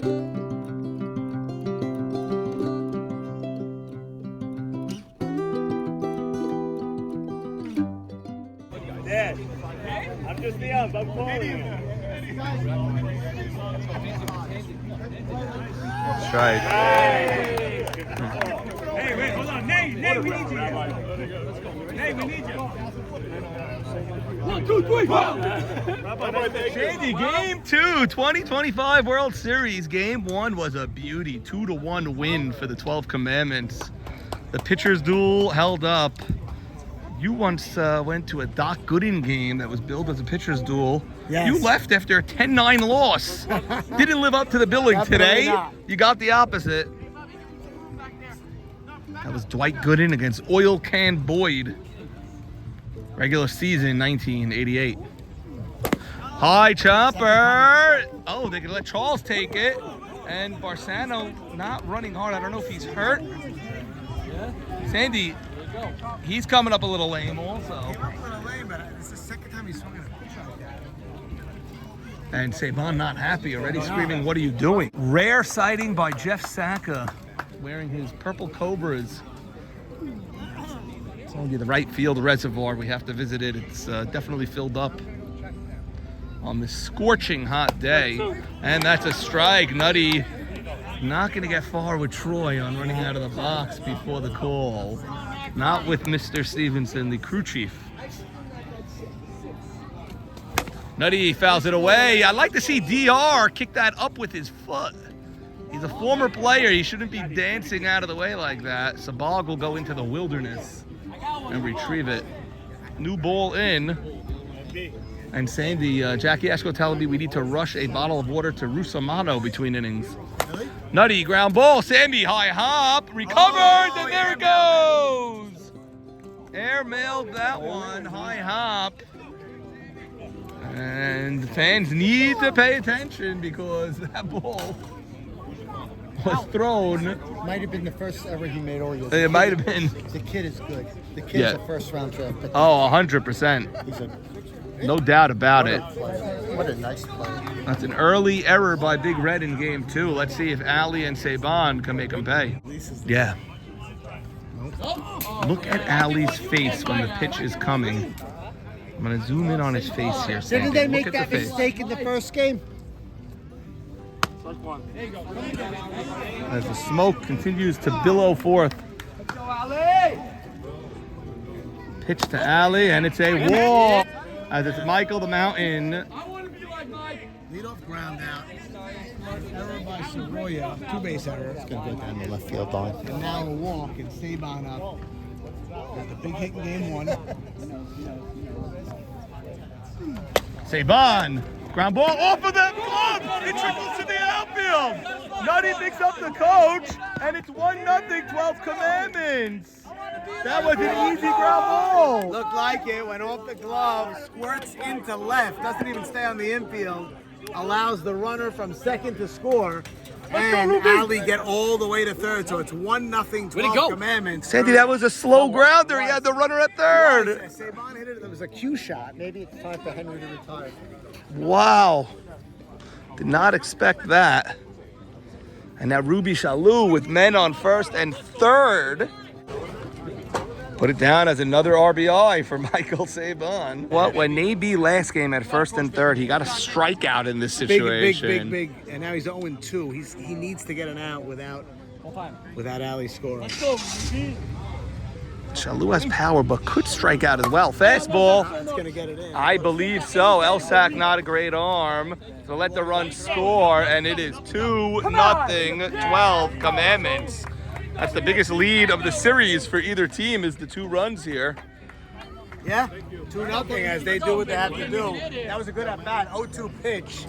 Dad, I'm just the ump. I'm calling you. That's right. Hey, wait, hold on. Nate, we need you. Nate, we need you. 1, 2, 3, 4. Sandy, game 2, 2025 World Series. Game 1 was a beauty. 2-1 win for the 12 Commandments. The pitcher's duel held up. You once went to a Doc Gooden game that was billed as a pitcher's duel. Yes. You left after a 10-9 loss. Didn't live up to the billing today. not. You got the opposite. That was Dwight Gooden against Oil Can Boyd. Regular season 1988. High chopper. Oh, they can let Charles take it. And Barsano not running hard. I don't know if he's hurt. Sandy, he's coming up a little lame also. It's the second time he's swung at a pitch like that. And Saban not happy, already screaming, "What are you doing?" Rare sighting by Jeff Saka wearing his purple Cobras. It's only the right field reservoir. We have to visit it. It's definitely filled up on this scorching hot day. And that's a strike. Nutty not going to get far with Troy on running out of the box before the call. Not with Mr. Stevenson, the crew chief. Nutty fouls it away. I'd like to see DR kick that up with his foot. He's a former player. He shouldn't be dancing out of the way like that. Sabag will go into the wilderness and retrieve it. New ball in. And Sandy, Jackie Ashko telling me we need to rush a bottle of water to Rusamato between innings. Really? Nutty, ground ball. Sandy, high hop. Recovered, and there it goes. Air mailed that one. High hop. And fans need to pay attention because that ball was thrown. Might have been the first ever he made Orioles. It might have been. The kid is good. The kid's Yeah. a first round draft pick. Oh, 100%. He's a No doubt about it. player. What a nice player. That's an early error by Big Red in game 2. Let's see if Ali and Saban can make him pay. Yeah. Look at Ali's face when the pitch is coming. I'm going to zoom in on his face here. Sandy. Didn't they Look make at that the face. mistake in the first game? As the smoke continues to billow forth. Pitch to Ali, and it's a walk. As it's Michael the Mountain. Lead off ground out. Error by Soroya. Two-base error. It's going to go down the left field line. And now a walk and Saban up. Got the big hit in game 1. Saban, ground ball off of the glove. It trickles to the outfield. Nutty picks up the coach, and it's 1-0 12 Commandments. That was an easy ground ball. Looked like it, went off the glove, squirts into left, doesn't even stay on the infield, allows the runner from second to score, and Ali get all the way to third, so it's 1-0 12 Commandments. Sandy, that was a slow grounder. He had the runner at third. Saban hit it. There was a cue shot. Maybe it's time for Henry to retire. Wow. Did not expect that. And now Ruby Shalou with men on first and third. Put it down as another RBI for Michael Saban. What, when Nabi last game at first and third, he got a strikeout in this situation. Big. And now he's 0-2. He needs to get an out without Ali scoring. Shalou has power, but could strike out as well. Fastball. That's going to get it in. I believe so. Elsack, not a great arm. So let the run score, and it is 2-0 12 Commandments. That's the biggest lead of the series for either team is the 2 runs here. Yeah, 2-0 as they do what they have to do. That was a good at bat. 0-2 pitch.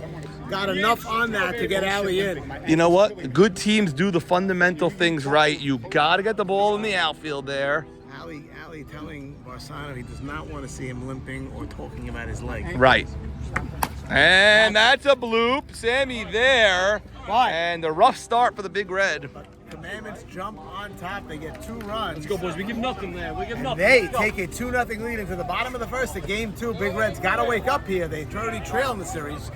Got enough on that to get Ali in. You know what? Good teams do the fundamental things right. You got to get the ball in the outfield there. Ali telling Barsano he does not want to see him limping or talking about his leg. Right. And that's a bloop. Sammy there. And a rough start for the Big Red. Commandments jump on top. They get 2 runs. Let's go, boys. We give nothing there. We give nothing. They take a 2-0 lead into the bottom of the first. The game 2. Big Red's got to wake up here. They already trail in the series.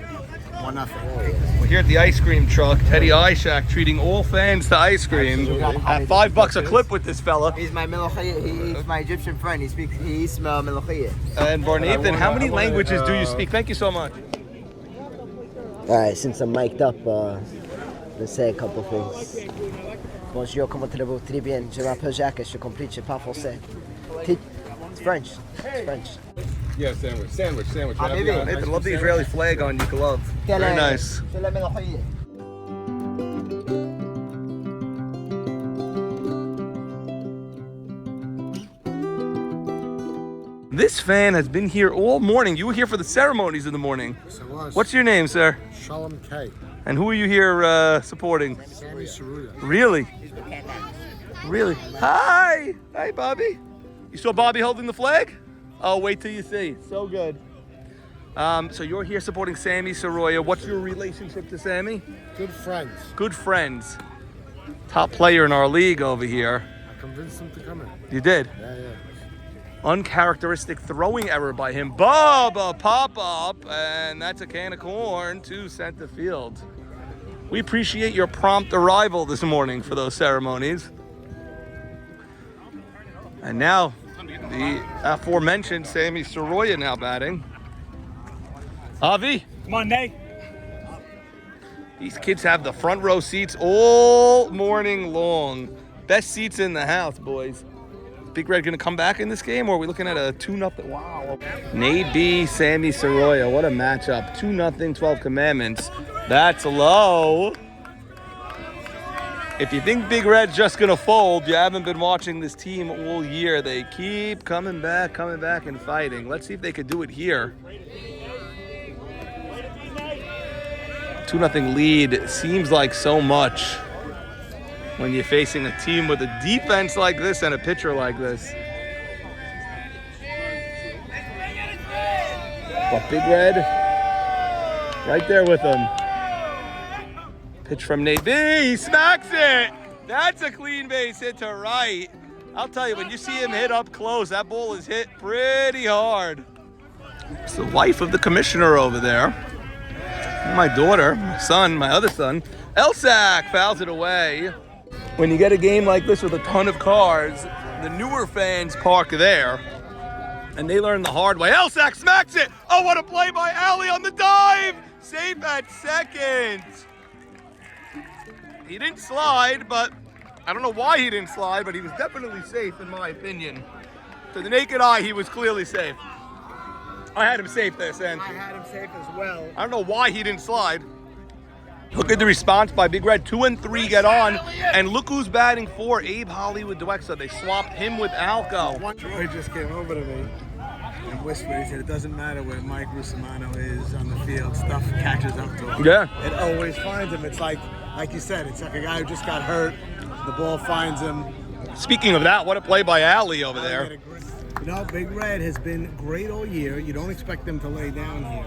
1-0. We're here at the ice cream truck. Teddy Ishak treating all fans to ice cream at $5 a clip with this fella. He's my Melochia. He's my Egyptian friend. He eats Melochia. And Barnathan, how many languages do you speak? Thank you so much. All right, since I'm mic'd up, let's say a couple things. Bonjour, comment allez-vous? Très bien. Je m'appelle Jacques. Je comprends. Je parle français. It's French. It's French. Yeah, sandwich. Nathan, love the Israeli flag on your glove. Very nice. This fan has been here all morning. You were here for the ceremonies in the morning. Yes, I was. What's your name, sir? Shalom K. And who are you here supporting? Sammy Saruda. Really? Really? Hi! Hi, Bobby. You saw Bobby holding the flag? Oh, wait till you see. So good. So you're here supporting Sammy Soroya. What's your relationship to Sammy? Good friends. Good friends. Top player in our league over here. I convinced him to come in. You did? Yeah. Uncharacteristic throwing error by him. Bubba pop up, and that's a can of corn to center field. We appreciate your prompt arrival this morning for those ceremonies. And now, the aforementioned Sammy Soroya now batting. Avi. Come on, Nate. These kids have the front row seats all morning long. Best seats in the house, boys. Big Red gonna come back in this game, or are we looking at a 2-0? Wow. Nate B, Sammy Soroya. What a matchup. 2-0, 12 commandments. That's low. If you think Big Red's just gonna fold, you haven't been watching this team all year. They keep coming back and fighting. Let's see if they could do it here. 2-0 lead seems like so much when you're facing a team with a defense like this and a pitcher like this. But Big Red, right there with him. Pitch from Nate B, he smacks it! That's a clean base hit to right. I'll tell you, when you see him hit up close, that ball is hit pretty hard. It's the wife of the commissioner over there. My daughter, my son, my other son, Elsack fouls it away. When you get a game like this with a ton of cars, the newer fans park there, and they learn the hard way. Elsack smacks it! Oh, what a play by Ali on the dive! Safe at second. He didn't slide, but I don't know why he didn't slide, but he was definitely safe in my opinion. To the naked eye, he was clearly safe. I had him safe there, Sam. I had him safe as well. I don't know why he didn't slide. Look at the response by Big Red. 2 and 3 get on. And look who's batting for Abe Hollywood Dwexa. They swapped him with Alco. Troy just came over to me and whispered. He said, it doesn't matter where Mike Russimano is on the field. Stuff catches up to him. Yeah. It always finds him. It's like you said, it's like a guy who just got hurt. The ball finds him. Speaking of that, what a play by Ali over there. You know, Big Red has been great all year. You don't expect them to lay down here.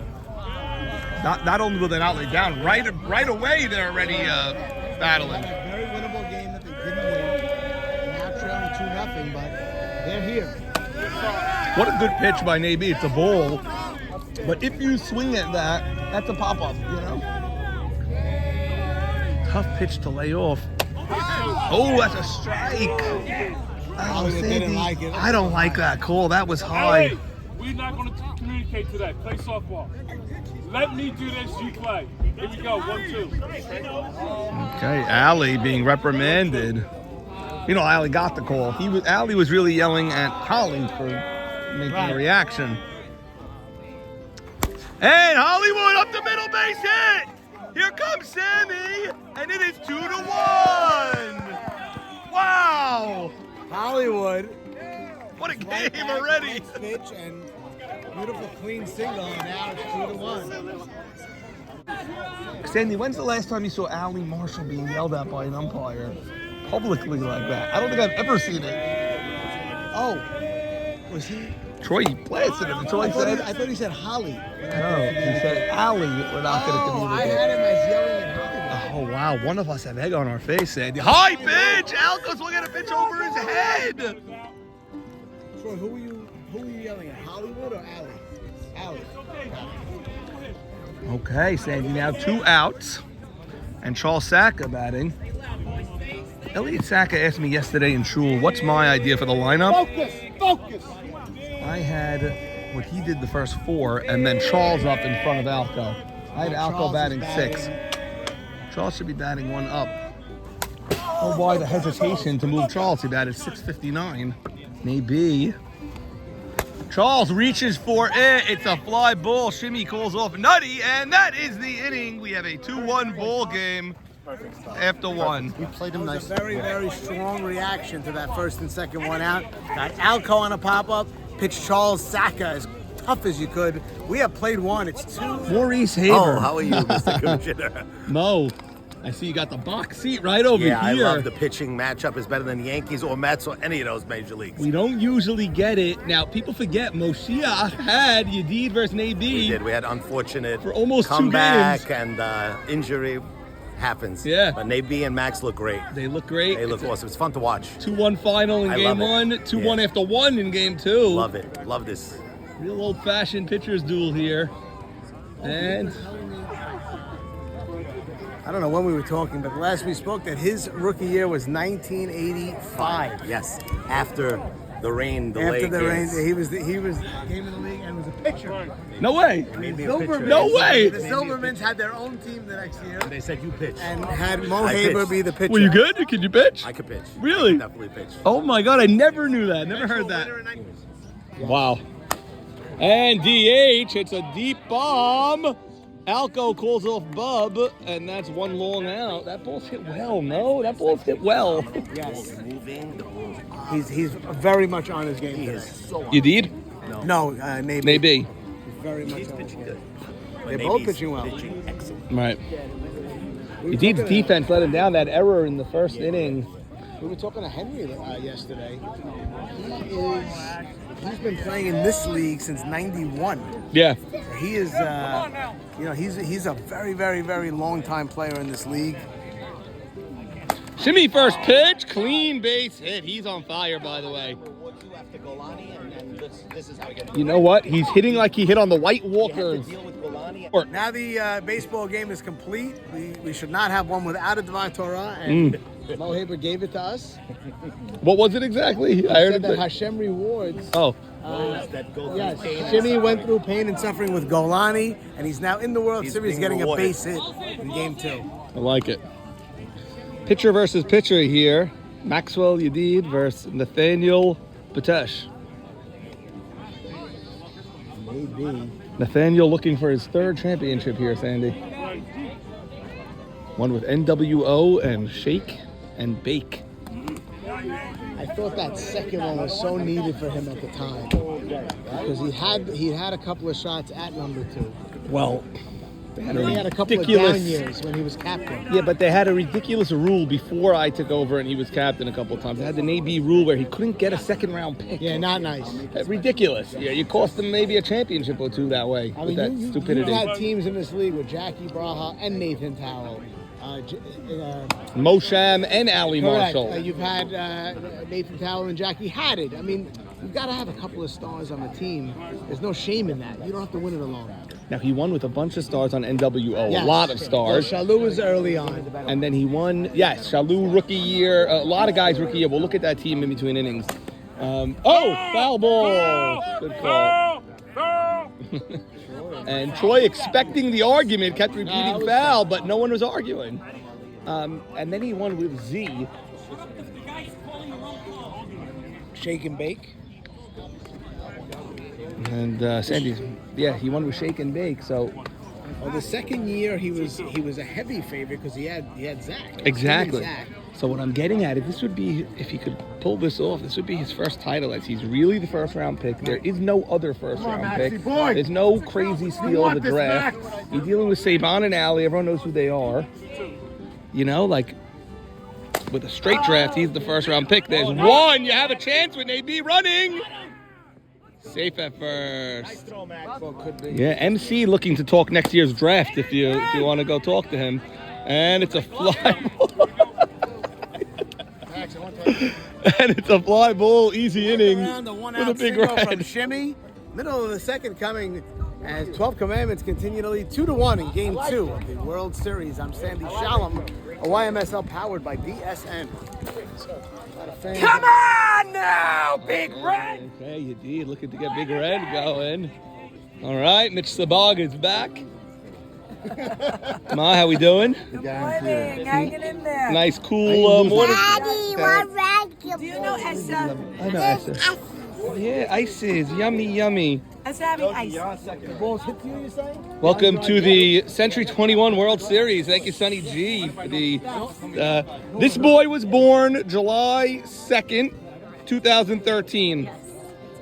Not only will they not lay down, right away they're already battling. Very winnable game that they didn't win. Now trailing 2-0, but they're here. What a good pitch by Nabi. It's a ball. But if you swing at that, that's a pop-up, you know? Tough pitch to lay off. Oh, that's a strike. Oh, didn't like it. I don't like that call. That was high. Hey, we're not going to communicate to that. Play softball. Let me do this, you play. Here we go, 1-2. Okay, Ali being reprimanded. You know, Ali got the call. Ali was really yelling at Holly for making a reaction. And Hollywood up the middle base hit. Here comes Sammy, and it is 2-1. Wow. Hollywood. What a game already. Nice pitch and beautiful clean single, and now it's 2-1. Sandy, when's the last time you saw Ali Marshall being yelled at by an umpire publicly like that? I don't think I've ever seen it. Oh, was he? Troy blasted him. Troy I said, thought he said Holly. no, he said, Ali, we're not going to I communicate. had him as yelling at Hollywood. Oh, wow. One of us have egg on our face, Sandy. High pitch! Alco's looking at a pitch over his head. Troy, who were you yelling at, Hollywood or Ali? Ali. Okay, Sandy, now 2 outs. And Charles Saka batting. Elliot Saka asked me yesterday in Shul, what's my idea for the lineup? Focus. I had what he did the first 4, and then Charles up in front of Alco. I had Alco Charles batting is 6. Charles should be batting 1 up. Oh, why the hesitation to move Charles? He batted 659. Maybe. Charles reaches for it. It's a fly ball. Shimmy calls off Nutty, and that is the inning. We have a 2-1 ball game after 1. We played him It nice. was a very, very strong reaction to that first and second one out. Got Alco on a pop-up, pitched Charles Saka as tough as you could. We have played 1. It's 2. Maurice Haber. Oh, how are you, Mr. Commissioner? Mo, I see you got the box seat right over Yeah, I here. love the pitching matchup. Is better than the Yankees or Mets or any of those major leagues. We don't usually get it. Now, people forget Moshiach had Yedid versus Nabi. We did. We had unfortunate For almost 2 comeback games. and injury happens. Yeah. But Nabi and Max look great. They look great. They look awesome. It's fun to watch. 2-1 final in I game love 1, it. 2-1 Yeah. after 1 in game 2. Love it. Love this. Real old-fashioned pitchers duel here. And I don't know when we were talking, but last we spoke that his rookie year was 1985. Yes. After the rain After delay. the rain, games. he was came in the league and was a pitcher. no way. Maybe a Silvermans, pitcher. No way. The Silvermans had their own team the next year They said you pitch. and had Mo I Haber pitched. be the pitcher. Were you good? Can you pitch? I could pitch. Really? I could definitely pitch. Oh my God, I never knew that. Never heard that. Wow. And DH, it's a deep bomb. Alco calls off Bub, and that's 1 long out. That ball's hit well, no? That ball's hit well. Yes, Moving the ball. he's very much on his game He today. is so You did? No, Nabi. Maybe. He's very much He's on his pitching game. good. They're But both Nabi's pitching well. Pitching excellent. Right. We were Yedid's talking to- defense let him down. That error in the first inning. We were talking to Henry yesterday. He's been playing in this league since '91. Yeah. He is, he's a very, very, very long time player in this league. Shimmy first pitch, clean base hit. He's on fire, by the way. You know what? He's hitting like he hit on the White Walkers. Now the baseball game is complete. We should not have one without a Devar Torah, and Mo Haber gave it to us. What was it exactly? He I heard said it. that Hashem rewards. Oh, Yes, Jimmy went through pain and suffering with Golani, and he's now in the World He's Series being getting rewarded. a base hit in game 2. I like it. Pitcher versus pitcher here. Maxwell Yedid versus Nathaniel Patesh. Maybe. Nathaniel looking for his 3rd championship here, Sandy. One with NWO and Shake and Bake. I thought that second one was so needed for him at the time because he had a couple of shots at number 2. Well, they had He had a couple of down years when he was captain. Yeah, but they had a ridiculous rule before I took over and he was captain a couple of times. They had the Navy rule where he couldn't get a 2nd round pick. Yeah, not nice. Ridiculous. Yeah, you cost them maybe a championship or 2 that way I with mean, that you've stupidity. had teams in this league with Jackie Braha and Nathan Towell. Mosham and Ali Correct. Marshall. You've had Nathan Towell and Jackie Haddad. I mean, you've got to have a couple of stars on the team. There's no shame in that. You don't have to win it alone. Now, he won with a bunch of stars on NWO, Yes. a lot of stars. Well, Shalou was early on. And then he won, yes, Shalou rookie year, a lot of guys rookie year. We'll look at that team in between innings. Foul ball. Good call. And Troy, expecting the argument, kept repeating foul, but no one was arguing. And then he won with Z. Shake and bake. And Sandy, yeah, he won with Shake and Bake. So Well, the second year he was a heavy favorite because he had Zach. exactly. Zach. So what I'm getting at is this would be, if he could pull this off, this would be his first title as he's really the 1st round pick. There is no other 1st round pick. There's no crazy steal of the draft. You're dealing with Saban and Ali. Everyone knows who they are. You know, like with a straight draft, he's the 1st round pick. There's one. You have a chance with AB running. Safe at first. Well, could be. Yeah, MC looking to talk next year's draft if you want to go talk to him. And it's a fly ball. And it's a fly ball, easy inning Around the one with out a big single from red. Shimmy. Middle of the second coming, As 12 Commandments continue to lead 2-1 in Game 2 of the World Series. I'm Sandy Shalom, a YMSL powered by DSN. Come on now, Big Red! Okay, you did. Looking to get Big Red going. All right, Mitch Sabag is back. Ma, how we doing? Good morning, hanging in there. Nice, cool morning. Daddy, what red? Do you know Essa? I know Esther. Yeah, ices. Yummy, yummy. Essa having ice. The ball's hit you, you say? Welcome to the Century 21 World Series. Thank you, Sonny G, for the. This boy was born July 2nd, 2013.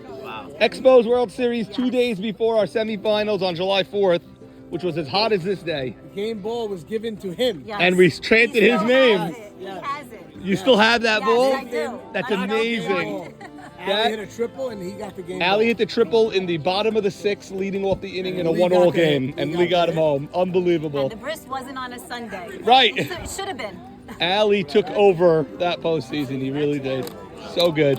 Wow. Expos World Series 2 days before our semifinals on July 4th, which was as hot as this day. The game ball was given to him. Yes. And we chanted his name. He has it. You still have that ball? Yes, I do. That's I don't amazing. Allie hit a triple and he got the game. Allie hit the triple in the bottom of the sixth, leading off the inning in a Lee one-all got the hit. game, and Lee got him home. Unbelievable. The bris wasn't on a Sunday. Right. It should have been. Allie took over that postseason. He really did. So good.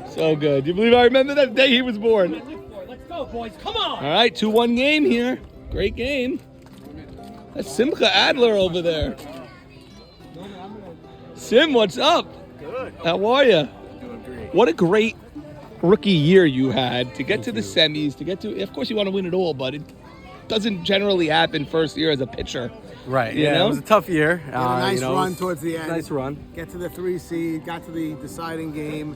So good. Do you believe I remember that day he was born? Let's go, boys. Come on. All right, 2-1 game here. Great game. That's Simcha Adler over there. Sim, what's up? Good. How are you? Doing great. What a great rookie year you had to get to the semis, to get to, of course you want to win it all, but it doesn't generally happen first year as a pitcher. Right, You yeah, know? it was a tough year. Had a nice you know, run towards the end. Nice run. Get to the 3 seed, got to the deciding game.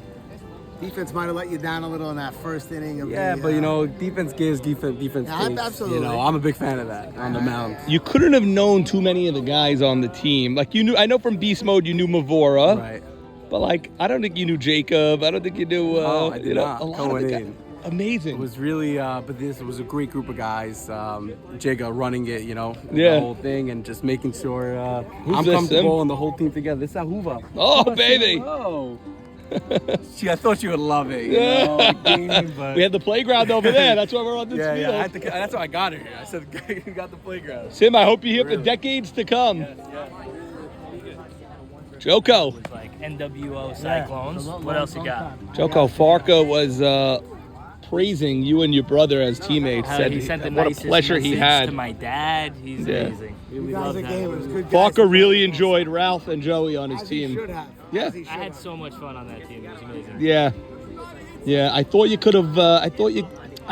Defense might have let you down a little in that first inning. Of Yeah, the, but you know, defense gives, defense Yeah, takes. absolutely. You know, I'm a big fan of that on the mound. You couldn't have known too many of the guys on the team. Like you knew, I know from Beast Mode you knew Mavora, Right. but like I don't think you knew Jacob. I don't think you knew. I did not. A lot Going of the in. guys. Amazing. It was really, but this was a great group of guys. Jaga running it, you know, Yeah. the whole thing, and just making sure Who's I'm this, comfortable Sim? and the whole team together. This is Ahuva. Oh, baby. Oh. I thought you would love it. You Yeah. know, game, but We had the playground over there. That's why we're on this yeah, field. yeah. I had to, that's why I got it here. I said, you got the playground. Sim, I hope you're here for Really? decades to come. Joko. Like NWO Cyclones. What else you got? Joko Farka was praising you and your brother as teammates. Said He sent the what a nicest pleasure he message had. to my dad. He's Yeah. amazing. You We guys love are that. game. It was good guys. Farka really enjoyed Ralph and Joey on his As he team. should have. Yeah. As he I should had have. so much fun on that team. It was amazing. Yeah. Yeah, I thought you could have. I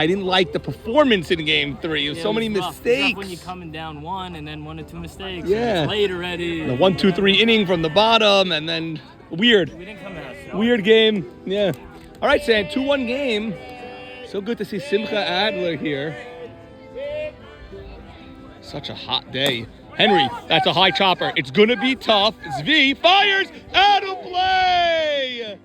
didn't like the performance in Game 3. There was Yeah, so it many was rough. It's rough mistakes. when you're coming down one and then 1 or 2 mistakes. Yeah. And it's late already. The 1, 2, 3 inning from the bottom, and then weird. We didn't come out strong. Weird game. Yeah. All right, Sam. 2-1 game. So good to see Simcha Adler here. Such a hot day. Henry, that's a high chopper. It's gonna be tough. Zvi fires out of play.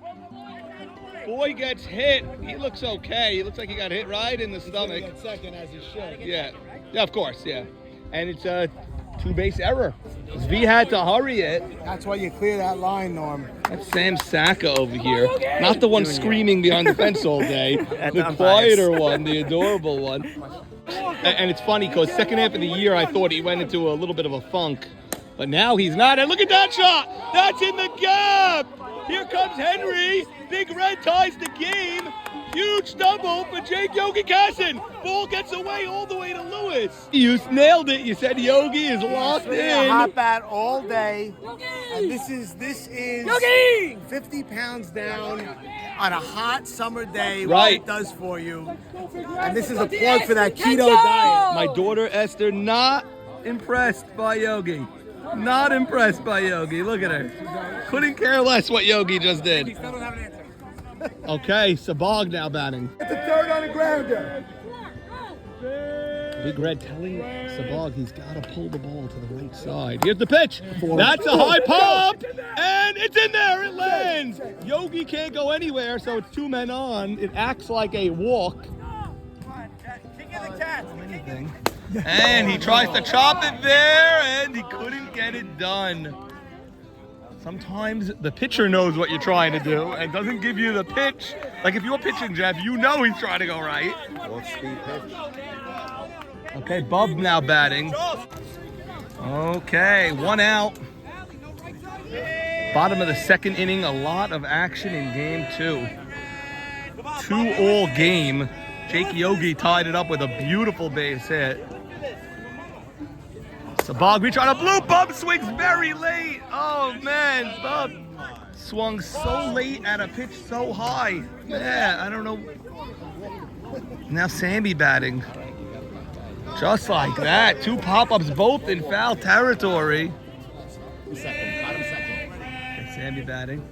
Boy gets hit. He looks okay. He looks like he got hit right in the stomach. Get second as he should. Yeah. Yeah, of course. Yeah. And it's a 2-base error. Zvi had to hurry it. That's why you clear that line, Norm. That's Sam Saka over here. Not the one screaming behind the fence all day. The I'm quieter one, the adorable one. And it's funny because second half of the year I thought he went into a little bit of a funk. But now he's not. And look at that shot. That's in the gap. Here comes Henry. Big Red ties the game. Huge double for Jake Yogi Kassin. Ball gets away all the way to Lewis. You nailed it. You said Yogi is locked Swinging a hot in. bat all day. And this is Yogi! 50 pounds down on a hot summer day. Right. What it does for you. And this is a plug for that keto diet. My daughter Esther not impressed by Yogi. Not impressed by Yogi. Look at her. Couldn't care less what Yogi just did. Still don't have an answer. Okay, Sabag now batting. It's a third on the grounder. Big Red telling Sabag he's got to pull the ball to the right side. Here's the pitch. That's a high pop, and it's in there. It lands. Yogi can't go anywhere, so it's 2 men on. It acts like a walk. And he tries to chop it there, and he couldn't get it done. Sometimes the pitcher knows what you're trying to do and doesn't give you the pitch. Like if you're pitching, Jeff, you know he's trying to go right. Off-speed pitch. Okay, Bub now batting. Okay, 1 out. Bottom of the second inning, a lot of action in Game 2. 2-all game. Jake Yogi tied it up with a beautiful base hit. Sabagui trying to blue bump, swings very late. Oh man, Bub swung so late at a pitch so high. Yeah, I don't know. Now Sammy batting. Just like that. 2 pop-ups, both in foul territory. And Sammy batting.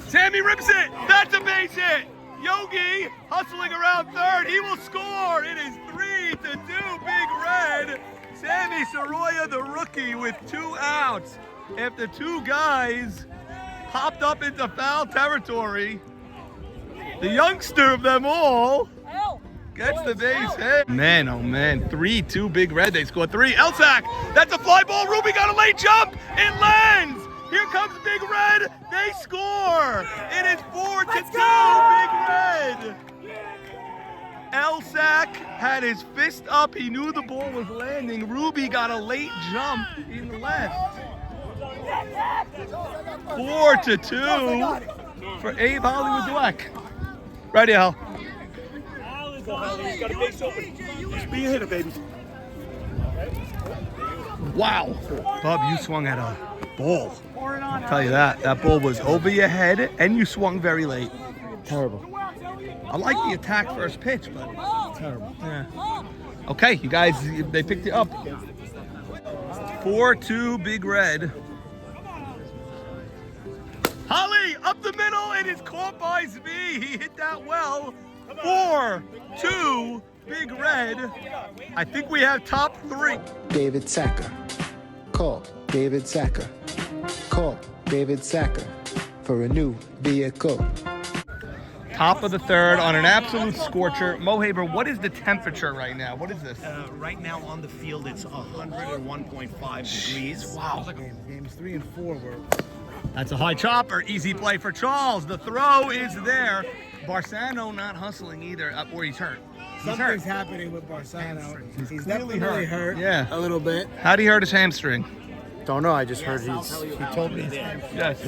Sammy rips it. That's a base hit. Yogi hustling around third. He will score. It is 3-2, Big Red. Sammy Soroya, the rookie, with 2 outs after 2 guys popped up into foul territory. The youngster of them all gets the base hit. Man, oh man, 3-2 Big Red. They scored 3. Elsack, that's a fly ball. Ruby got a late jump. It lands. Here comes Big Red. They score. It is 4-2 Big Red. Elsack had his fist up. He knew the ball was landing. Ruby got a late jump in left. 4-2 for Abe Hollywood Dweck. Right, Al. He's got a base open. Just be a hitter, baby. Wow. Bub, you swung at a ball. I'll tell you that. That ball was over your head, and you swung very late. Terrible. I like the attack first pitch, but Terrible. yeah. Okay, you guys, they picked you up. 4-2 Big Red. Holly up the middle, and it's caught by Zvi. He hit that well. 4-2 Big Red. I think we have top 3. David Sacker. Call David Sacker. Call David Sacker for a new vehicle. Top of the 3rd on an absolute scorcher. Mo Haber, what is the temperature right now? What is this? Right now on the field, it's 101.5 degrees. Wow. Games 3 and 4 were. That's a high chopper. Easy play for Charles. The throw is there. Barsano not hustling either, or he's hurt. Something's happening with Barsano. He's clearly definitely hurt. Yeah. A little bit. How'd he hurt his hamstring? Don't know. I just heard he told me Yes.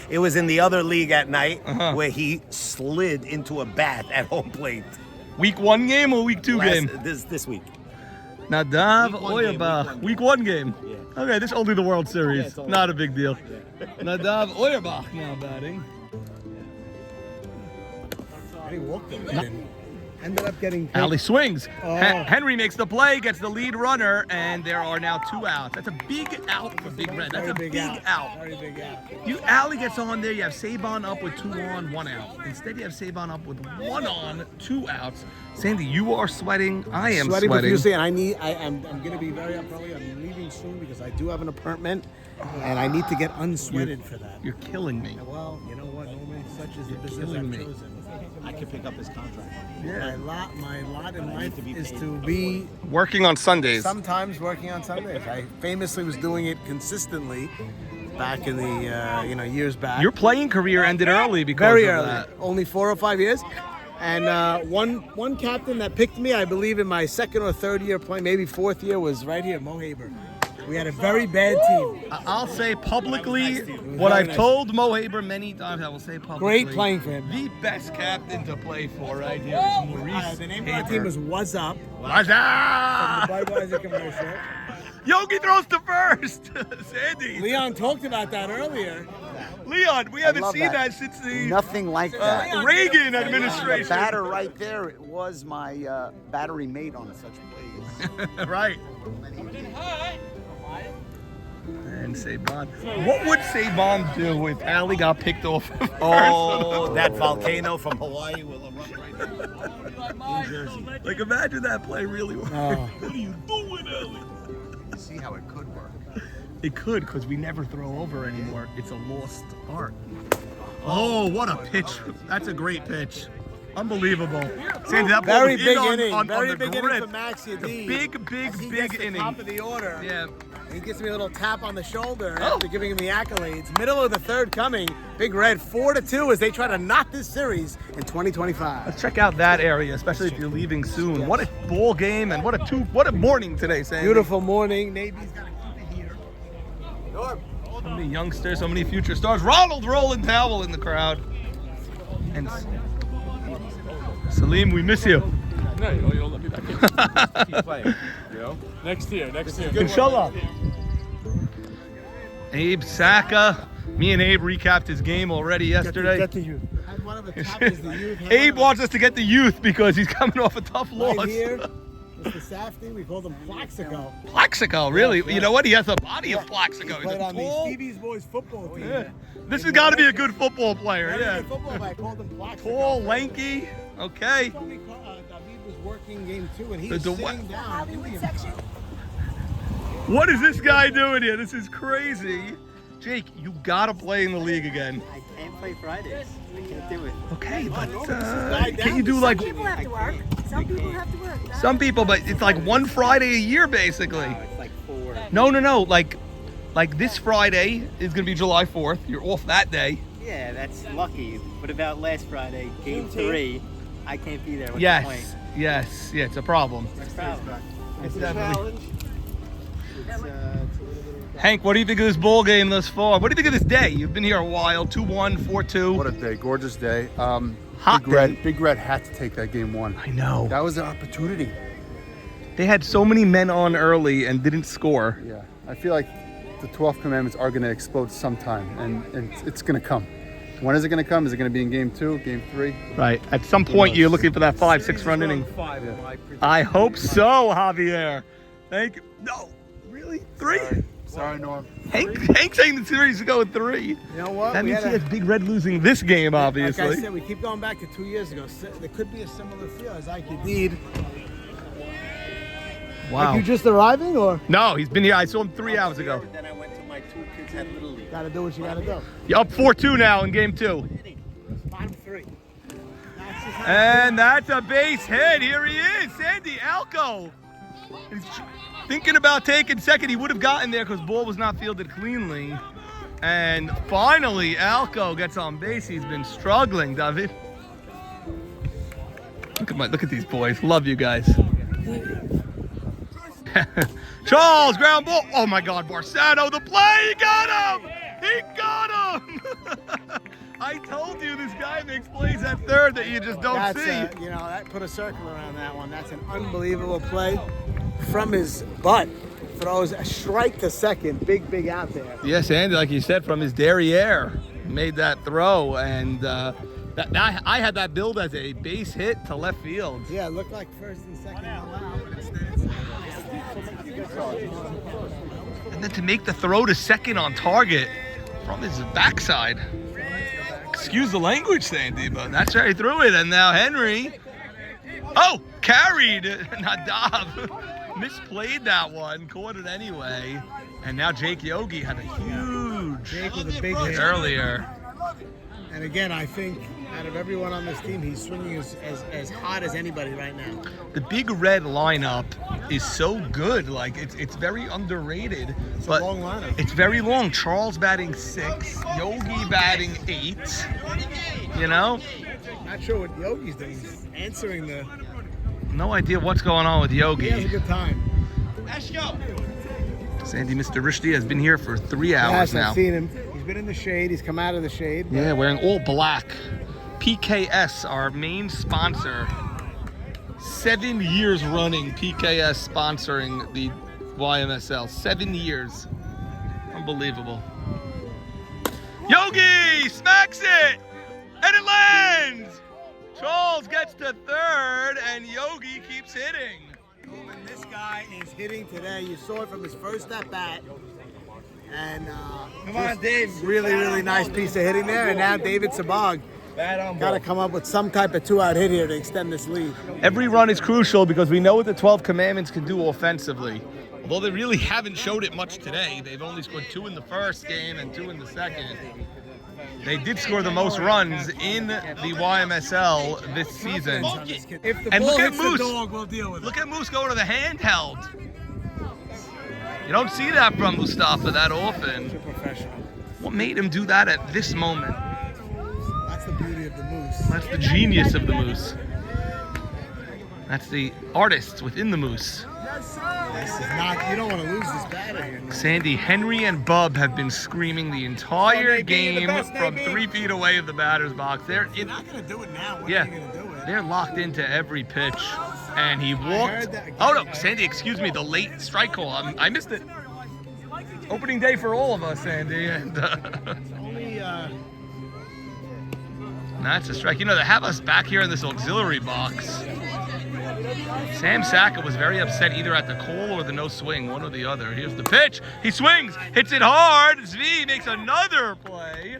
it was in the other league at night Uh-huh. where he slid into a bath at home plate. Week 1 game or week 2 game? This week. Nadav Week 1 game, Auerbach. Week 1 game. Yeah. Okay, this is only the World Series. it's only- Not a big deal. Nadav Auerbach now batting. He walked him. Ended up getting. Alley swings. Oh. Henry makes the play, gets the lead runner, and there are now 2 outs. That's a big out for Big Red. That's Very a big out. Very big out. You Alley gets on there. You have Saban up with 2 on, 1 out. Instead, you have Saban up with 1 on, 2 outs. Sandy, you are sweating. I am sweating sweating. profusely, and I'm going to be very up early. I'm leaving soon because I do have an apartment, and I need to get unsweated for that. You're killing me. Well, you know what, Norman? Such is the business killing I've me. chosen. I could pick up his contract. Yeah. My lot in life is to be Working on Sundays. sometimes working on Sundays. I famously was doing it consistently back in the years back. Your playing career ended early because Very of early, that. only 4 or 5 years. And one captain that picked me, I believe, in my 2nd or 3rd year playing, maybe 4th year, was right here, Mo Haber. We had a very bad team. I'll say publicly what I've told Mo Haber many times. I will say publicly. Great playing for him. The best captain to play for right here is Maurice The name of Haber. our team was What's Up What's up? from the Budweiser commercial. Yogi throws to first. Sandy. Leon talked about that earlier. Leon, we haven't love seen that since the Nothing like that. Reagan The administration. batter right there, it was my battery mate on such plays. Right. And Saban. What would Saban do if Allie got picked off? Oh, that volcano from Hawaii will erupt right now. New Jersey. Like, imagine that play really worked. Oh. What are you doing, Allie? See how it could work. It could, because we never throw over anymore. It's a lost art. Oh, what a pitch. That's a great pitch. Unbelievable. Sandy, that ball Very was big in inning. on Very the big grip. inning for Max Yadid. Big Gets the inning. top of the order. Yeah. He gives me a little tap on the shoulder Oh. after giving him the accolades. Middle of the 3rd coming. Big Red 4-2 as they try to knock this series in 2025. Let's check out that area, especially if you're leaving soon. What a ball game and what a morning today, Sandy. Beautiful morning. Navy's got to keep it here. So many youngsters, so many future stars. Ronald Rolling Towel in the crowd. And Salim, we miss you. No, you don't let me back in. Keep playing. You know? Next year. Inshallah. Abe Saka. Me and Abe recapped his game already yesterday. Get the youth. One of the top is the youth. Abe wants us to get the youth because he's coming off a tough loss. Right here, Mr. Safety, we called him Plaxico. Plaxico, really? Yeah. You know what? He has a body of Plaxico. He played on the tall. Stevie's Boys football team. Yeah. This has got to be a good football player. Very Yeah. good football, but I called him Plaxico. Tall, lanky. Okay. He told me David was working game 2 and he The was what? sitting down. Hollywood section. What is this guy doing here? This is crazy. Jake, you gotta play in the league again. I can't play Fridays. I can't do it. Okay, but can you do like Some people have to work. Some people have to work. some people? But it's like one Friday a year, basically. No, it's like 4. No. Like this Friday is gonna be July 4th. You're off that day. Yeah, that's lucky. What about last Friday, game 3? I can't be there. What's the point? Yes. Yeah, it's a problem. What's the problem? It's definitely. Hank, what do you think of this bowl game thus far? What do you think of this day? You've been here a while. 2-1, 4-2. What a day, gorgeous day. Hot Big Red had to take that game 1. I know. That was an opportunity. They had so many men on early and didn't score. Yeah, I feel like the 12 commandments are going to explode sometime, and it's going to come. When is it going to come? Is it going to be in game 2, game 3? Right. At some point, you're looking for that 5-6 run inning. I hope so, Javier. Thank you. No, really? 3? Sorry, Norm. Hank's saying the series is going 3. You know what? That means he has Big Red losing this game, obviously. Like I said, we keep going back to 2 years ago. There could be a similar feel as I could need. Wow. Like you just arriving, or? No, he's been here. I saw him 3 hours ago. Then I went to my 2 kids at Little League. Gotta do what you gotta do. You're up 4-2 now in game 2. Bottom 3. And that's a base hit. Here he is, Sandy Alco. He's thinking about taking second. He would have gotten there because ball was not fielded cleanly. And finally, Alco gets on base. He's been struggling, David. Look at these boys. Love you guys. Charles, ground ball. Oh my God, Barsano, the play. He got him. He got him. I told you this guy makes plays at third that you just don't see. That put a circle around that one. That's an unbelievable play from his butt. Throws a strike to second. Big out there. Yes, Andy, like you said, from his derriere, made that throw, and I had that billed as a base hit to left field. Yeah, it looked like first and second allowed. And then to make the throw to second on target from his backside. Excuse the language, Sandy, but that's how he threw it. And now Henry, carried Nadav. Misplayed that one, caught it anyway. And now Jake Yogi had a huge Jake with a big hit earlier. And again, I think out of everyone on this team, he's swinging as hot as anybody right now. The Big Red lineup is so good. Like it's very underrated. It's but a long lineup. It's very long. Charles batting 6, Yogi batting 8. You know? Not sure what Yogi's doing. He's answering the. No idea what's going on with Yogi. He has a good time. Let's go. Sandy, Mr. Rishdi has been here for 3 hours now. I've seen him. He's been in the shade. He's come out of the shade. Yeah, wearing all black. PKS, our main sponsor. 7 years running, PKS sponsoring the YMSL. 7 years. Unbelievable. Yogi smacks it! And it lands! Charles gets to third, and Yogi keeps hitting. And this guy is hitting today. You saw it from his first at bat. And Come on, Dave. Really nice piece of hitting there. And now David Sabag got to come up with some type of 2-out hit here to extend this lead. Every run is crucial because we know what the 12 commandments can do offensively. Although they really haven't showed it much today. They've only scored 2 in the first game and 2 in the second. They did score the most runs in the YMSL this season. If the And ball look at hits Moose. the dog, we'll deal with it. Look at Moose going to the handheld. You don't see that from Mustafa that often. Professional. What made him do that at this moment? That's the beauty of the Moose. That's the genius of the Moose. That's the artists within the Moose. This is not. You don't want to lose this batter here. Sandy, Henry, and Bub have been screaming the entire game from 3 feet away of the batter's box. They're not going to do it now. When yeah. are you going to do it? They're locked into every pitch. And he walked. Oh, no, Sandy, excuse me, the late strike call. I missed it. Opening day for all of us, Sandy. And that's a strike. You know, they have us back here in this auxiliary box. Sam Saka was very upset either at the call or the no swing, one or the other. Here's the pitch. He swings, hits it hard. Zvi makes another play.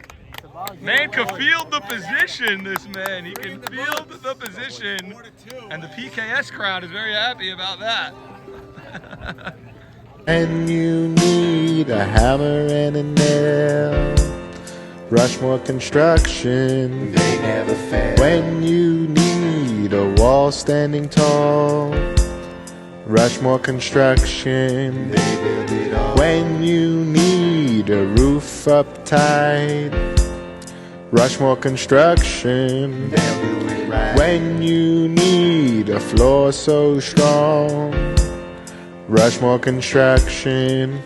Man can field the position, this man. He can field the position. And the PKS crowd is very happy about that. And you need a hammer and a nail. Rushmore Construction, they never fail. When you need a wall standing tall, Rushmore Construction, they build it all. When you need a roof up tight, Rushmore Construction, they'll do it right. When you need a floor so strong, Rushmore Construction.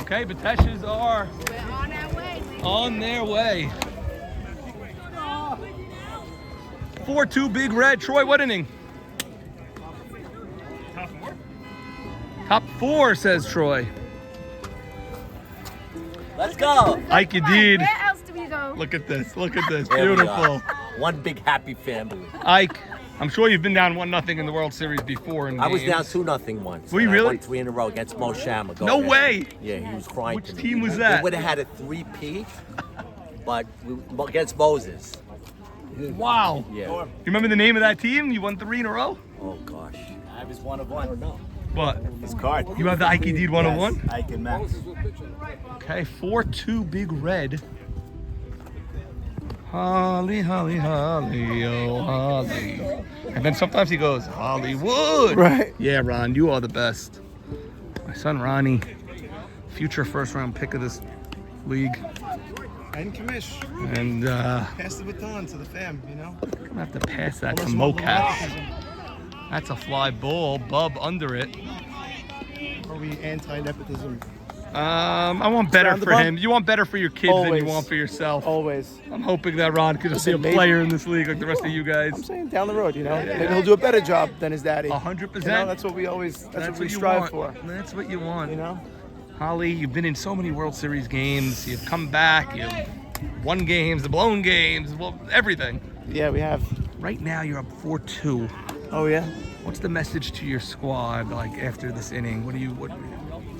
Okay, Beteshes are on their way. 4-2 Big Red. Troy, what inning? Top four, says Troy. Let's go. Ike Deed. Where else do we go? Look at this. Look at this. There we Beautiful. are. One big happy family. Ike, I'm sure you've been down 1-0 in the World Series before. I was down 2-0 once. Were you and really? I won 3 in a row against Mo Shamma. No way. Yeah, he was crying. Which to me. team was that? We would have had a 3-peat, but against Moses. Wow. Yeah. You remember the name of that team? You won 3 in a row? Oh gosh. I was 1 of 1. I don't know. What? His card. You have the Ike Deed 101? Yes, Ike and Max. Okay, 4-2 Big Red. Holly, holly, holly, oh holly. And then sometimes he goes, Hollywood. Right. Yeah, Ron, you are the best. My son Ronnie, future first-round pick of this league. And commish. And Pass the baton to the fam, you know? I'm gonna have to pass that to Mocap. That's a fly ball. Bub under it. Are we anti-nepotism? I want better Surround the for bump? him. You want better for your kids than Always. you want for yourself. Always. I'm hoping that Ron could just be a Listen, maybe- player in this league like the rest of you guys. I'm saying down the road, you know? Yeah. Maybe he'll do a better job than his daddy. 100%. You know, that's what we always, that's what we you strive want. for. That's what you want. You know? Holly, you've been in so many World Series games. You've come back. You've won games, the blown games, well, everything. Yeah, we have. Right now, you're up 4-2. Oh, yeah? What's the message to your squad like after this inning? What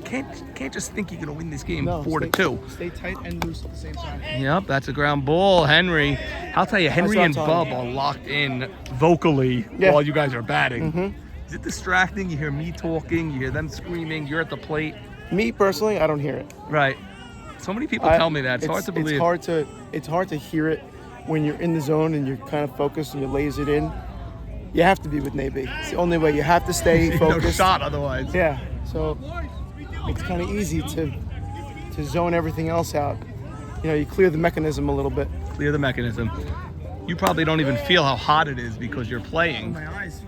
can't just think you're gonna win this game 4-2. Stay tight and loose at the same time. Yep, that's a ground ball, Henry. I'll tell you, Henry and That's what I'm Bub telling are locked in vocally while you guys are batting. Is it distracting? You hear me talking, you hear them screaming, you're at the plate. Me, personally, I don't hear it. Right. So many people tell me that. It's hard to believe. It's hard to hear it when you're in the zone and you're kind of focused and you're lasered in. You have to be with Naby. It's the only way. You have to stay focused. No shot otherwise. Yeah. So it's kind of easy to zone everything else out. You know, you clear the mechanism a little bit. Clear the mechanism. You probably don't even feel how hot it is because you're playing. My eyes.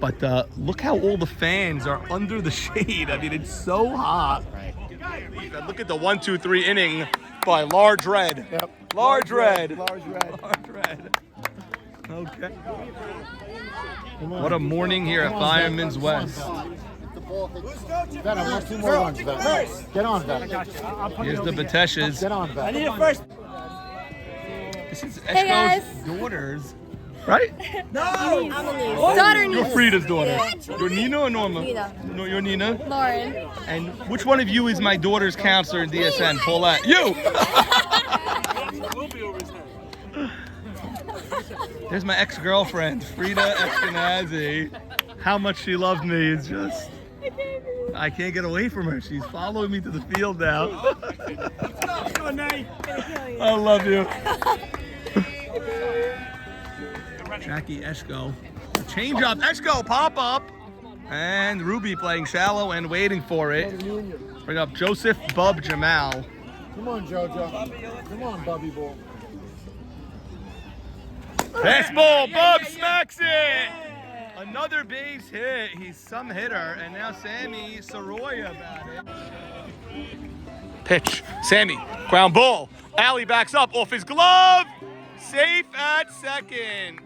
But look how all the fans are under the shade. I mean, it's so hot. And look at the 1-2-3 inning by Large Red. Yep. Large Red. Large Red. Large Red. Okay. What a morning here at Fireman's West. Venom, what's 2 more runs, Venom? Get on, Venom. Here's the Beteshes. Get on, Venom. I need it first. This is Hey, guys. Eshko's daughters, right? No, I'm a niece. Daughter niece. You're Frida's daughter. Yeah. You're Nina or Norma? Nina. No, you're Nina. Lauren. And which one of you is my daughter's counselor in DSN? Paulette. You! There's my ex-girlfriend, Frida Eskenazi. How much she loved me is just... I can't get away from her. She's following me to the field now. I love you. Jackie Eshko. Change up. Eshko, pop up. And Ruby playing shallow and waiting for it. Bring up Joseph Bub Jamal. Come on, JoJo. Come on, Bubby Ball. Fastball, Bub smacks it! Another base hit. He's some hitter. And now Sammy Soroya about it. Pitch. Sammy. Ground ball. Alley backs up off his glove. Safe at second.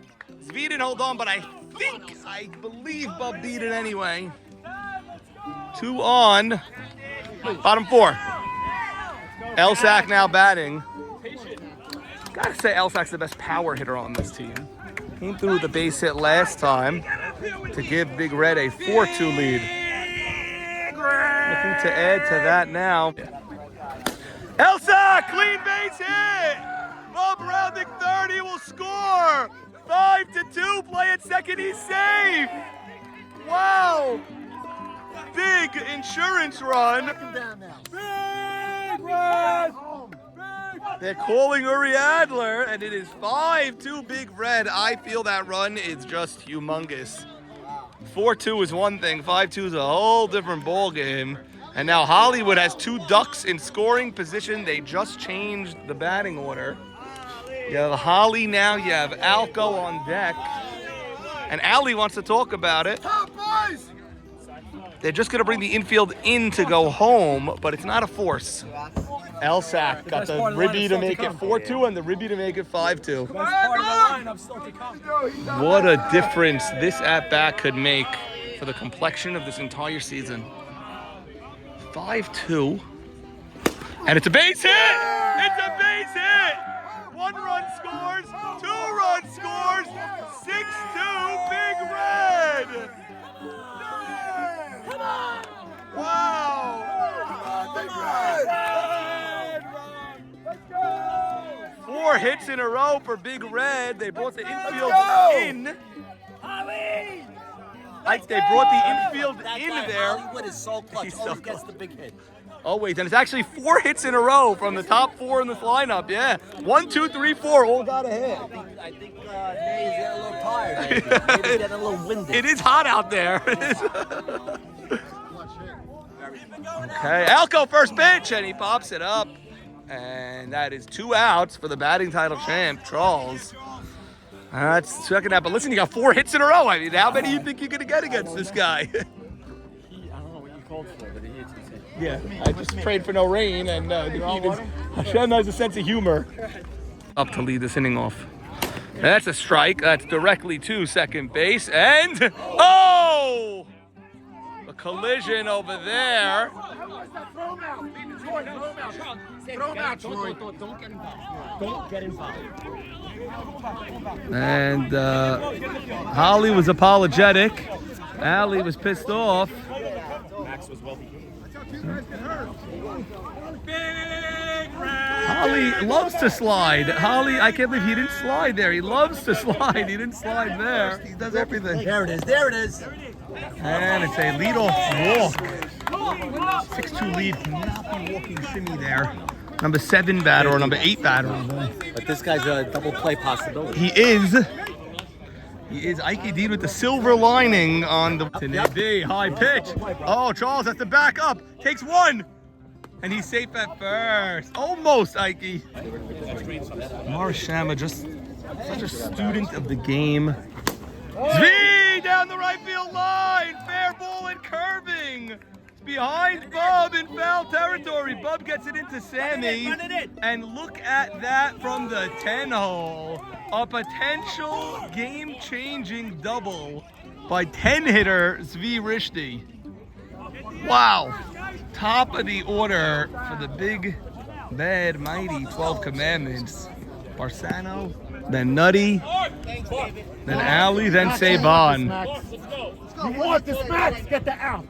Zvi didn't hold on, but I believe Bub beat it anyway. 2 on. Bottom 4. Elsack now batting. Gotta say Elsak's the best power hitter on this team. Came through with the base hit last time to give Big Red a 4-2 lead. Looking to add to that now. Elsack, clean base hit! Bob rounding third, he will score! 5-2, play at second, he's safe! Wow! Big insurance run. Big Red! They're calling Uri Adler, and it is 5-2 Big Red. I feel that run is just humongous. 4-2 is one thing, 5-2 is a whole different ball game. And now Hollywood has 2 ducks in scoring position. They just changed the batting order. You have Holly now, you have Alco on deck. And Ali wants to talk about it. They're just going to bring the infield in to go home, but it's not a force. Elsack got the ribby to make it 4-2 and the ribby to make it 5-2. What a difference this at-bat could make for the complexion of this entire season. 5-2. And it's a base hit! It's a base hit! 1 run scores, 2 run scores, 6-2 Big Red! Come on! Wow! Big Red! Let's go! 4 hits in a row for Big Red. They brought the infield in. They brought the infield in there. Hollywood is so clutch. He always gets the big hit. Oh wait, and it's actually 4 hits in a row from the top 4 in this lineup. Yeah, 1, 2, 3, 4, all got a hit. I think Nay's getting a little tired. Maybe. Maybe getting a little winded. It is hot out there. Okay, Alco first pitch, and he pops it up, and that is 2 outs for the batting title champ, Charles. That's second out, but listen, you got 4 hits in a row. I mean, how many do you think you're gonna get against this guy? I don't know what you called for, but he hits his head. Yeah, I just prayed for no rain, and Hashem has a sense of humor. Up to lead this inning off. That's a strike. That's directly to second base, and oh! A collision over there. Don't get involved. And Holly was apologetic. Ali was pissed off. Max was well behaved. Holly loves to slide. Holly, I can't believe he didn't slide there. He loves to slide. He didn't slide there. He does everything. There it is. There it is. And it's a leadoff walk. 6-2 lead. Not be walking Shimmy there. Number 7 batter or number 8 batter. But this guy's a double play possibility. He is. He is Ike Dean with the silver lining on the B. High pitch. Oh, Charles has to back up. Takes 1. And he's safe at first. Almost, Ike. Marshama, just such a student of the game. Zvi down the right field line. Fair ball and curving. It's behind Bub in foul territory. Bub gets it into Sammy. And look at that from the 10 hole. A potential game-changing double by 10-hitter Zvi Rishti. Wow. Top of the order for the big, bad, mighty 12 Commandments. Barsano, then Nutty, then Ali, then Saban. You want this match? Get the out.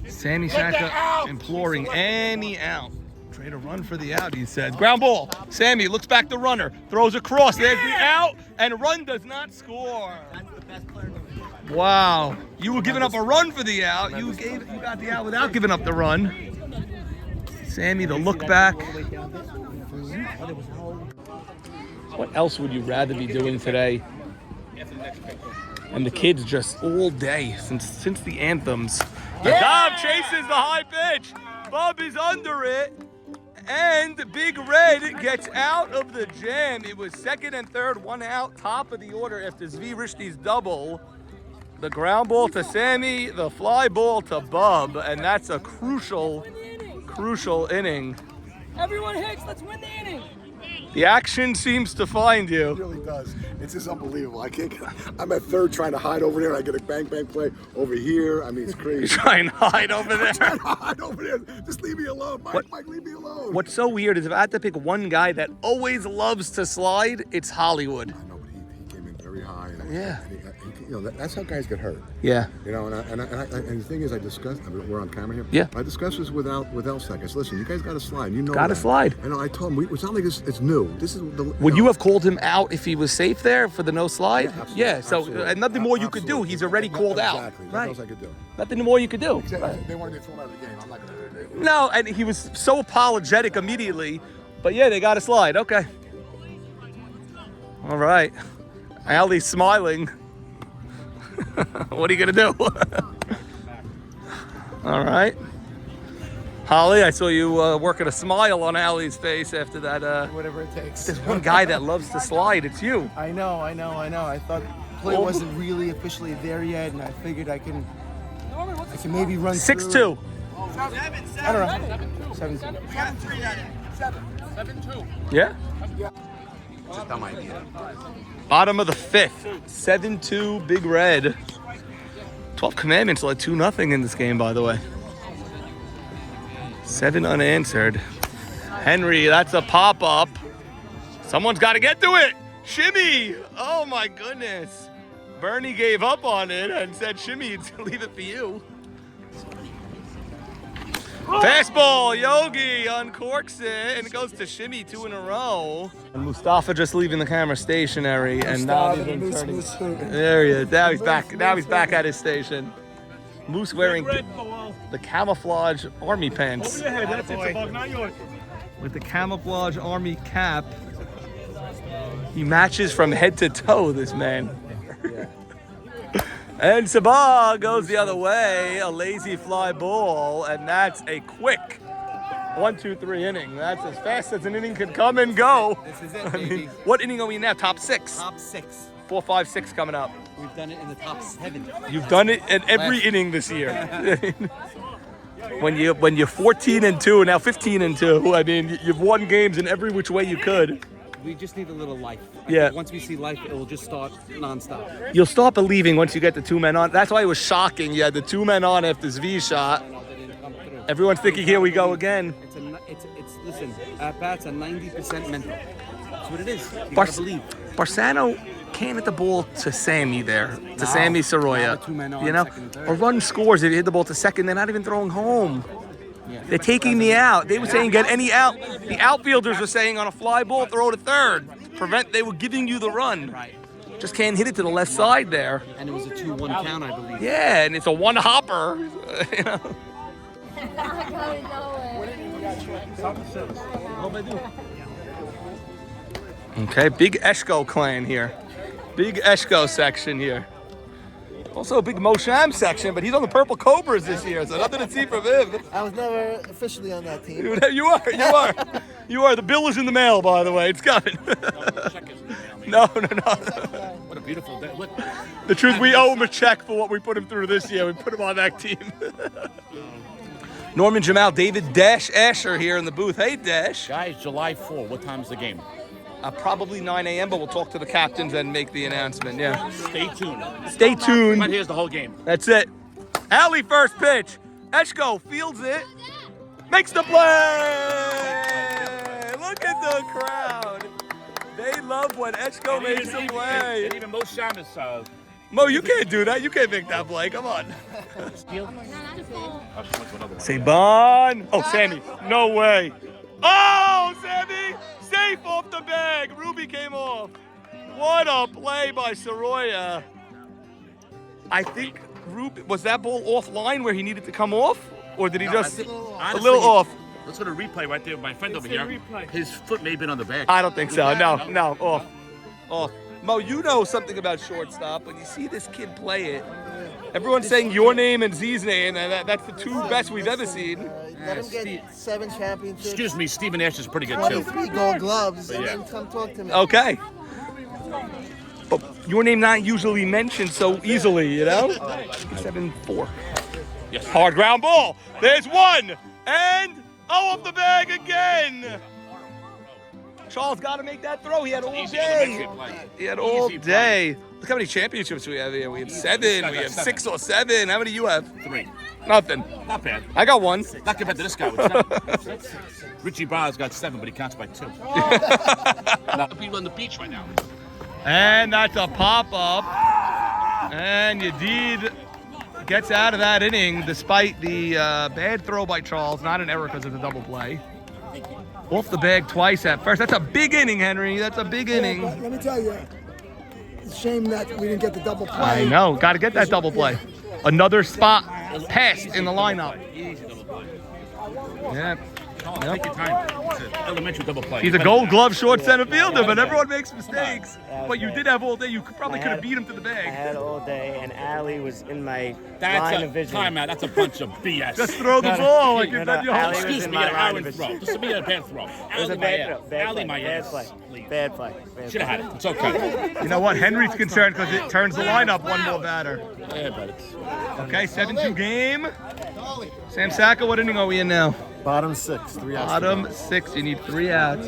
Sammy Shaka imploring any out. Trade a run for the out, he says. Ground ball. Sammy looks back the runner, throws across. There's the out, and run does not score. Wow. You were giving up a run for the out. You got the out without giving up the run. Sammy, the look back. What else would you rather be doing today? And the kids just all day since the anthems. Dom chases the high pitch. Bub is under it. And Big Red gets out of the jam. It was second and third, 1 out, top of the order after Zvi Rishti's double. The ground ball to Sammy, the fly ball to Bub, and that's a crucial inning. Everyone hits, let's win the inning. The action seems to find It you. really does. It's just unbelievable. I can't. I'm at third trying to hide over there. I get a bang play over here. I mean, it's crazy. You're trying to hide over there. I'm trying to hide over there. Just leave me alone, Mike. Mike, leave me alone. What's so weird is if I had to pick one guy that always loves to slide, it's Hollywood. I know, but he came in very high. Yeah. You know, that's how guys get hurt. Yeah. You know, and the thing is, I discussed. I mean, we're on camera here. Yeah. I discussed this with Elsack. I said, listen, you guys got to slide. You know. Gotta that. slide. I know. I told him it's not like it's new. This is the. Would you have called him out if he was safe there for the no slide? Yeah, absolutely. Yeah, so Absolutely. Nothing more you could do. He's already called out. Exactly. Right. Nothing else I could do. Nothing more you could do. They wanted to throw him out of the game. I'm not going to do it. No, and he was so apologetic immediately. But yeah, they got to slide. Okay. All right. Allie's smiling. What are you going to do? All right. Holly, I saw you working a smile on Allie's face after that. Whatever it takes. There's one guy that loves to slide. It's you. I know. I thought play wasn't really officially there yet, and I figured I can maybe run 6'2". I don't know. 7'2". 7'2". Yeah? It's a dumb idea. Bottom of the 5th. 7-2, Big Red. 12 Commandments led 2-0 in this game, by the way. 7 unanswered. Henry, that's a pop-up. Someone's got to get to it. Shimmy. Oh, my goodness. Bernie gave up on it and said, Shimmy, leave it for you. Fastball, Yogi uncorks it, and it goes to Shimmy 2 in a row. And Mustafa just leaving the camera stationary, and now he's turning. There he is. Now he's back. Now he's back at his station. Moose wearing the camouflage army pants. Over your head, that's it, it's a bug, not yours. With the camouflage army cap. He matches from head to toe, this man. And Sabah goes the other way, a lazy fly ball, and that's a quick 1-2-3 inning. That's as fast as an inning could come and go. This is it, baby. What inning are we in now? Top 6? Top 6. 4, 5, 6 coming up. We've done it in the top 7. You've done it in every inning this year. When you're 14-2 and now 15-2, I mean, you've won games in every which way you could. We just need a little life. I Yeah. think once we see life, it will just start nonstop. You'll start believing once you get the 2 men on. That's why it was shocking. You had the 2 men on after Zvi shot. Everyone's thinking, here we go again. Listen, at bats are 90% mental. That's what it is. You gotta believe. Barsano can't hit the ball to Sammy there, to No. Sammy Soroya. Now the 2 men on, You know, second and third. or run scores if you hit the ball to second. They're not even throwing home. Yeah. They're taking me out. They were saying get any out. The outfielders were saying on a fly ball, throw to third. They were giving you the run. Right. Just can't hit it to the left side there. And it was a 2-1 count, I believe. Yeah, and it's a one hopper. You know. Okay, big Eshko clan here. Big Eshko section here. Also a big Mosham section, but he's on the Purple Cobras this year, so nothing to see from him. I was never officially on that team. You are. You are. The bill is in the mail, by the way. It's coming. No. What a beautiful day. Look. The truth, we owe him a check for what we put him through this year. We put him on that team. Norman Jamal, David Dash Asher here in the booth. Hey, Dash. Guys, July 4, what time's the game? Probably 9 a.m., but we'll talk to the captains and make the announcement, yeah. Stay tuned. Stay tuned. Right here's the whole game. That's it. Alley first pitch. Eshko fields it. Makes the play. Look at the crowd. They love when Eshko makes the play. And even Mo Shamus. Mo, you can't do that. You can't make that play. Come on. Saban. Oh, Sammy. No way. Oh, Sammy. Safe off the bag. Ruby came off. What a play by Soroya. I think Ruby, was that ball offline where he needed to come off? Or did he just, Honestly, a little off? Let's go to replay right there. My friend over here, his foot may have been on the bag. I don't think so. No, off. Mo, you know something about shortstop. When you see this kid play it, everyone's saying your name and Z's name, and that's the 2 best we've ever seen. Let him get 7 championships. Excuse me, Stephen Ash is pretty good, too. 23 gold gloves, But and yeah. then come talk to me. Okay. But your name not usually mentioned so easily, you know? 7-4. Yes. Hard ground ball. There's one. And off the bag again. Charles got to make that throw. He had all day. He had all day. Look how many championships we have here. We have 7. We have 6 or 7. How many do you have? 3. Nothing. Not bad. I got 1. Not compared to this guy with 7. Richie Bob's got 7, but he counts by 2. People on the beach right now. And that's a pop-up. And Yedid gets out of that inning despite the bad throw by Charles. Not an error because of the double play. Off the bag twice at first. That's a big inning, Henry. That's a big inning. Let me tell you, it's a shame that we didn't get the double play. I know. Got to get that double play. Another spot passed in the lineup. Yeah. Take your time. It's an elementary double play. He's a gold glove short center fielder, but everyone makes mistakes. But you did have all day. You probably could have beat him to the bag. I had all day, and Allie was in my That's line a of vision. timeout. That's a bunch of BS. Just throw the ball. Like you're not your whole Excuse me, an Aaron throw. Just be a bad throw. It was a bad throw. Alley my ass. Bad play. Should have had it. It's okay. You know what? Henry's concerned because it turns the lineup one more batter. Yeah, but it's... Okay, 7-2 game. Sam Saka, what inning are we in now? Bottom 6, 3 outs. Bottom 6, you need 3 outs.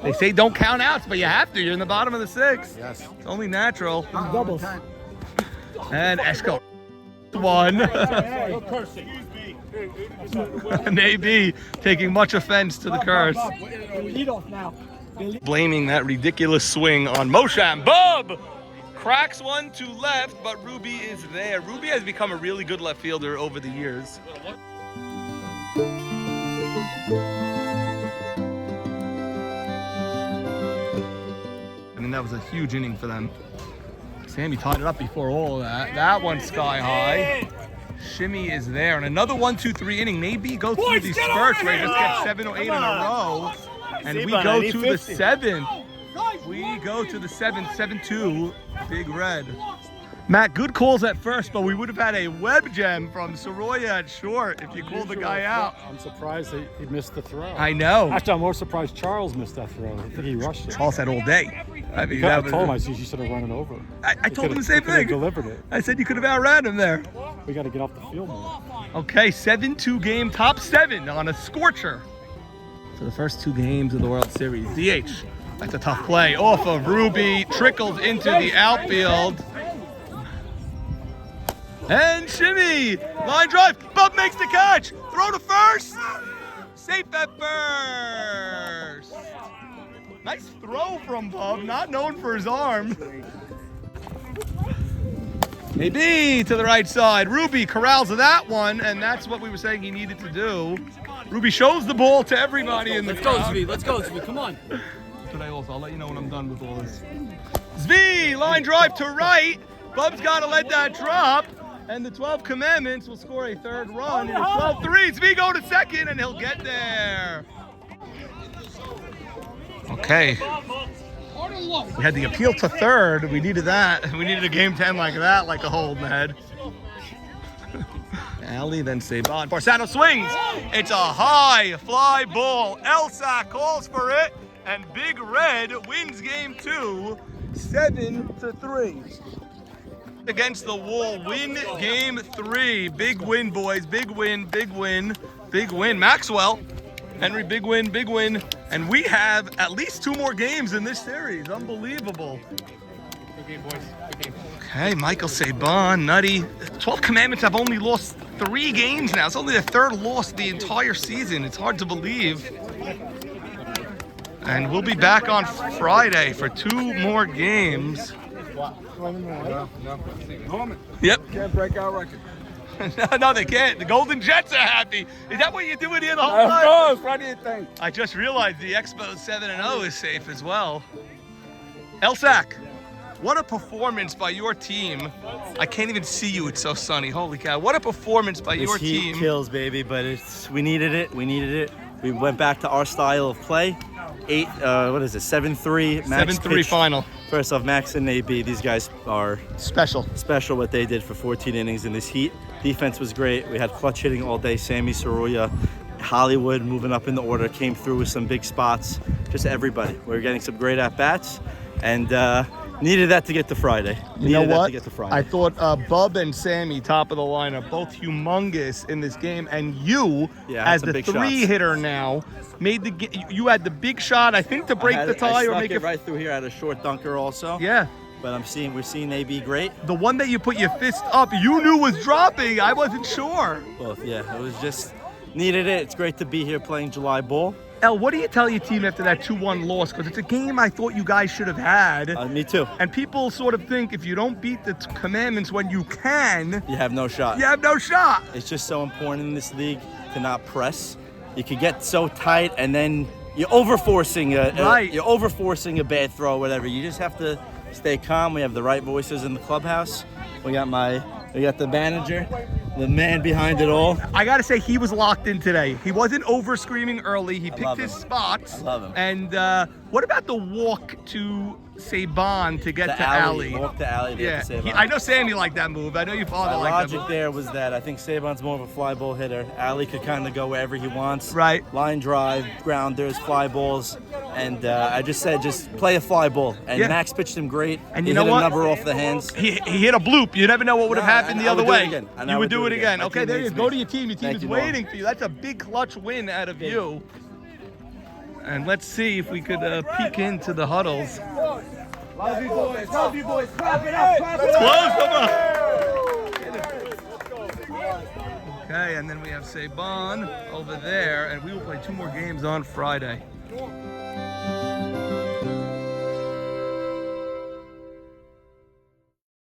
They say don't count outs, but you have to. You're in the bottom of the 6. Yes. It's only natural. Doubles. And Esco. 1. And AB taking much offense to the curse. Lead off now. Blaming that ridiculous swing on Mosham. Bub! Cracks one to left, but Ruby is there. Ruby has become a really good left fielder over the years. I mean, that was a huge inning for them. Sammy tied it up before all of that. That one's sky high. Shimmy is there. And another 1-2-3 inning. Maybe go through these spurts where he just gets 7 or 8 in a row. And we go to the 7th. We go to the 7th, 7-2, Big Red. Matt, good calls at first, but we would have had a web gem from Soroya at short if you called the guy out. I'm surprised that he missed the throw. I know. Actually, I'm more surprised Charles missed that throw. I think he rushed it. Charles had all day. I mean, I told him, I said you should have run it over. I told him the same thing. Delivered it. I said you could have outran him there. We got to get off the field more. Okay, 7-2 game, top 7 on a scorcher. For the first 2 games of the World Series. DH. That's a tough play. Off of Ruby, trickles into the outfield. And Shimmy, line drive. Bub makes the catch. Throw to first. Safe at first. Nice throw from Bub, not known for his arm. AB to the right side. Ruby corrals that one, and that's what we were saying he needed to do. Ruby shows the ball to everybody in the crowd. Let's go, Zvi. Come on. I'll let you know when I'm done with all this. Zvi, line drive to right. Bub's got to let that drop. And the 12 Commandments will score a 3rd run. And 12-3. Zvi go to second, and he'll get there. Okay. We had the appeal to 3rd. We needed that. We needed a game 10 like that, like a hold, Ned. Ali, then Saban. Barsano swings. It's a high fly ball. Elsa calls for it. And Big Red wins game 2, 7-3. Against the wall, win game 3. Big win, boys. Big win, big win, big win. Maxwell, Henry, big win, big win. And we have at least 2 more games in this series. Unbelievable. Good game, boys. Good game. Okay, Michael Saban, Nutty. 12 Commandments have only lost 3 games now. It's only their 3rd loss the entire season. It's hard to believe. And we'll be back on Friday for 2 more games. No. Yep. Can't break our record. No, they can't. The Golden Jets are happy. Is that what you're doing here the whole time? Of course. What do you think? I just realized the Expo 7-0 is safe as well. Elsac, what a performance by your team. I can't even see you. It's so sunny. Holy cow. What a performance by your This heat team. kills, baby, but we needed it. We went back to our style of play. 7-3 Max 7-3 pitched. final. First off, Max and AB, these guys are special what they did for 14 innings in this heat. Defense was great. We had clutch hitting all day. Sammy, Soroya, Hollywood moving up in the order, came through with some big spots. Just everybody. We were getting some great at-bats. And Needed that to get to Friday. You know Needed that what? to get to Friday. I thought Bub and Sammy, top of the lineup, both humongous in this game, and you, Yeah, as the big three shots. hitter now, made the. You had the big shot, I think, to break the tie I or snuck make it right through here. I had a short dunker also. Yeah. But we're seeing AB great. The one that you put your fist up, you knew was dropping. I wasn't sure. Both, yeah. It was just needed it. It's great to be here playing July ball. El, what do you tell your team after that 2-1 loss? Because it's a game I thought you guys should have had. Me too. And people sort of think if you don't beat the commandments when you can, you have no shot. You have no shot. It's just so important in this league to not press. You could get so tight and then you're overforcing a bad throw, whatever. You just have to stay calm. We have the right voices in the clubhouse. We got the manager, the man behind it all. I gotta say, he was locked in today. He wasn't over screaming early. He picked his spots. I love him. And what about the walk to Saban to get to Alley? Walk to Alley to get to Saban. I know Sammy liked that move. I know your father liked that logic move. there was that I think Saban's more of a fly ball hitter. Alley could kind of go wherever he wants. Right. Line drive, grounders, fly balls. And I just said, just play a fly ball. And Max pitched him great. And he you know hit what? a number off the hands. He hit a bloop. You never know what would have happened the other way. You would do it again. My Okay, team there you needs go. me. To your team. Your team Thank is you, Mom. waiting for you. That's a big clutch win out of you. And let's see if we could peek into the huddles. Love you boys. Love you boys. Clap it up. Clap it Close them up. Okay, and then we have Saban over there, and we will play 2 more games on Friday.